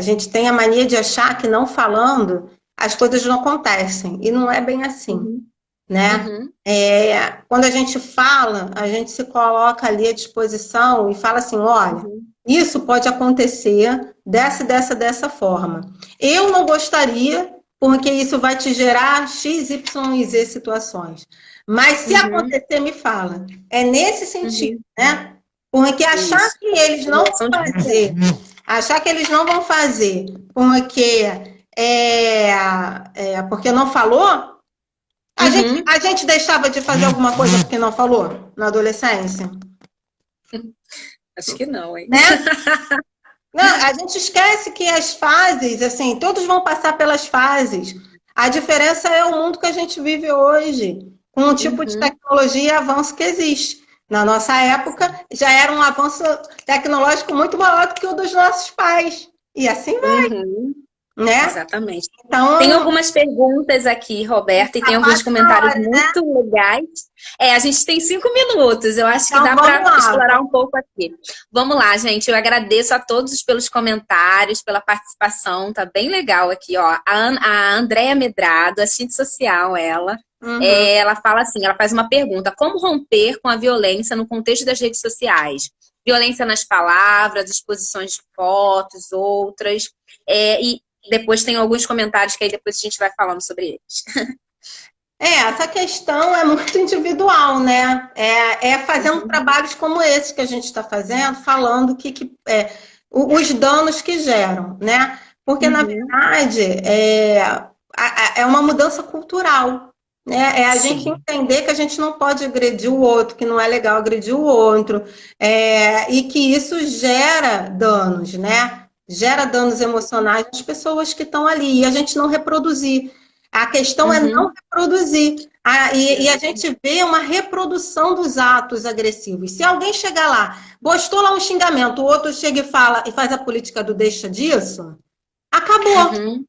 gente tem a mania de achar que não falando as coisas não acontecem. E não é bem assim. né? Uhum. Quando a gente fala, a gente se coloca ali à disposição e fala assim, olha, Uhum. isso pode acontecer dessa forma. Eu não gostaria, porque isso vai te gerar X, Y e Z situações. Mas se Uhum. acontecer, me fala. É nesse sentido, Uhum. né? Porque Isso. achar que eles não vão fazer porque porque não falou, Uhum. a gente deixava de fazer alguma coisa porque não falou na adolescência, Acho que não, hein? né? Não, a gente esquece que as fases, assim, todos vão passar pelas fases. A diferença é o mundo que a gente vive hoje, com o tipo de Uhum. tecnologia e avanço que existe. Na nossa época, já era um avanço tecnológico muito maior do que o dos nossos pais. E assim vai, Uhum. né? Exatamente. Tem Então, algumas perguntas aqui, Roberta, e tem tá alguns quase na comentários hora. muito legais. A gente tem 5 minutos, eu acho que Então, dá vamos para lá. explorar um pouco aqui. Vamos lá, gente. Eu agradeço a todos pelos comentários, pela participação, tá bem legal aqui, ó. A Andréia Medrado, assistente social, Uhum. ela fala assim, ela faz uma pergunta: como romper com a violência no contexto das redes sociais? Violência nas palavras, exposições de fotos, outras. E depois tem alguns comentários que aí depois a gente vai falando sobre eles. Essa questão é muito individual, né? Fazendo Uhum, trabalhos como esse que a gente está fazendo, falando os danos que geram, né? Porque, na uhum, verdade, é uma mudança cultural, né? É a gente sim. entender que a gente não pode agredir o outro, que não é legal agredir o outro, e que isso gera danos, né? Gera danos emocionais nas pessoas que estão ali, e a gente não reproduzir. A questão é não Uhum, reproduzir. E a exatamente. gente vê uma reprodução dos atos agressivos. Se alguém chegar lá, postou lá um xingamento, o outro chega e fala e faz a política do deixa disso, acabou. Uhum,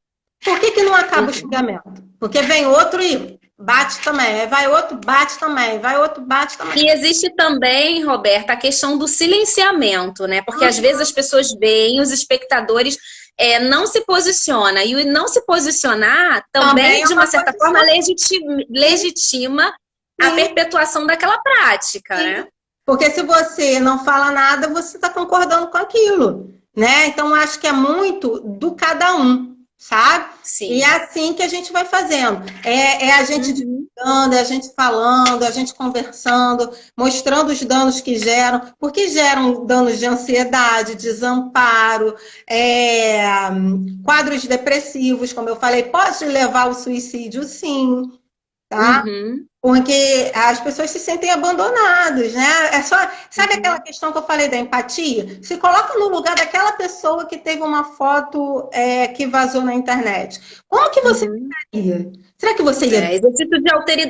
Por que não acaba o uhum. xingamento? Porque vem outro e bate também. Aí vai outro, bate também. Vai outro, bate também. E existe também, Roberta, a questão do silenciamento, né? Porque às vezes as pessoas veem, os espectadores não se posicionam. E o não se posicionar Também também, é de uma uma certa forma, posição. Sim, legitima a sim, perpetuação daquela prática, sim. né? Porque se você não fala nada, você está concordando com aquilo, né? Então, acho que é muito do cada um, sabe? E é Sim. assim que a gente vai fazendo. É a gente Uhum. divulgando, é a gente falando, é a gente conversando, mostrando os danos que geram, porque geram danos de ansiedade, desamparo, quadros depressivos, como eu falei, pode levar ao suicídio, sim, tá? Uhum. Porque as pessoas se sentem abandonadas, né? Sabe aquela Uhum. questão que eu falei da empatia? Se coloca no lugar daquela pessoa que teve uma foto que vazou na internet. Como que você Uhum. ficaria? Será que você ia,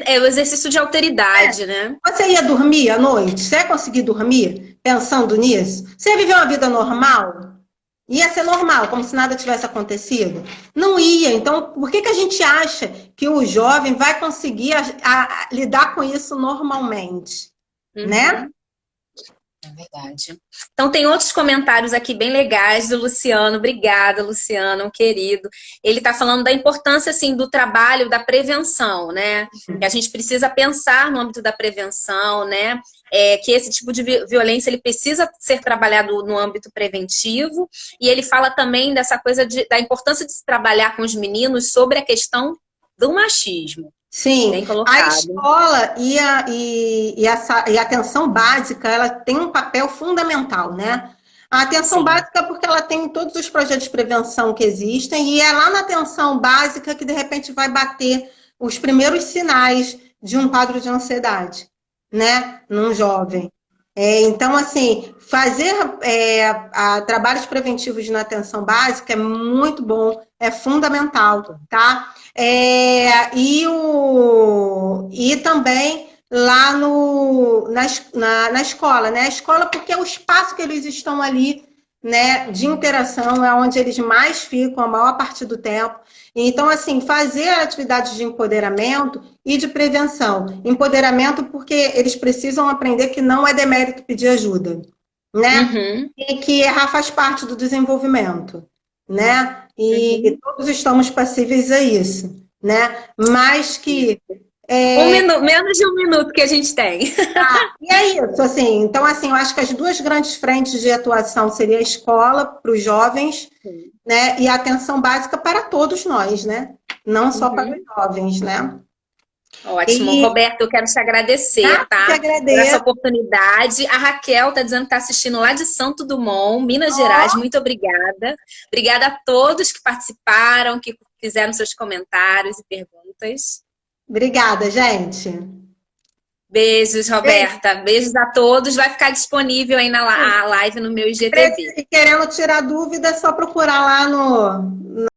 É o exercício de alteridade, né? você ia dormir à noite? Você ia conseguir dormir pensando nisso? Você ia viver uma vida normal? Ia ser normal, como se nada tivesse acontecido? Não ia. Então, por que a gente acha que o jovem vai conseguir lidar com isso normalmente? Né? Uhum. É verdade. Então, tem outros comentários aqui bem legais do Luciano. Obrigada, Luciano, um querido. Ele está falando da importância, assim, do trabalho da prevenção, né? Que a gente precisa pensar no âmbito da prevenção, né? Que esse tipo de violência, ele precisa ser trabalhado no âmbito preventivo. E ele fala também dessa coisa da importância de se trabalhar com os meninos sobre a questão do machismo. Sim, Bem a colocado. escola e a atenção básica, ela tem um papel fundamental, né? A atenção Sim. básica, porque ela tem todos os projetos de prevenção que existem, e é lá na atenção básica que, de repente, vai bater os primeiros sinais de um quadro de ansiedade, né? Num jovem. Então, assim, fazer trabalhos preventivos na atenção básica é muito bom, é fundamental, tá? E também lá na escola, né? A escola, porque é o espaço que eles estão ali, né, de interação, é onde eles mais ficam a maior parte do tempo. Então, assim, fazer atividades de empoderamento e de prevenção. Empoderamento porque eles precisam aprender que não é demérito pedir ajuda, né? Uhum. E que errar faz parte do desenvolvimento, né? E Uhum. todos estamos passíveis a isso, né? Mas que Menos de um minuto que a gente tem. E é isso, assim. Então, assim, eu acho que as duas grandes frentes de atuação seria a escola para os jovens, né? E a atenção básica para todos nós, né? Não só para os jovens, né? Ótimo. Roberto, eu quero te agradecer, tá? Te Por agradeço. essa oportunidade. A Raquel tá dizendo que está assistindo lá de Santo Dumont, Minas Gerais. Muito obrigada. Obrigada a todos que participaram, que fizeram seus comentários e perguntas. Obrigada, gente. Beijos, Roberta. Beijos a todos. Vai ficar disponível aí na live no meu IGTV. E querendo tirar dúvida, é só procurar lá no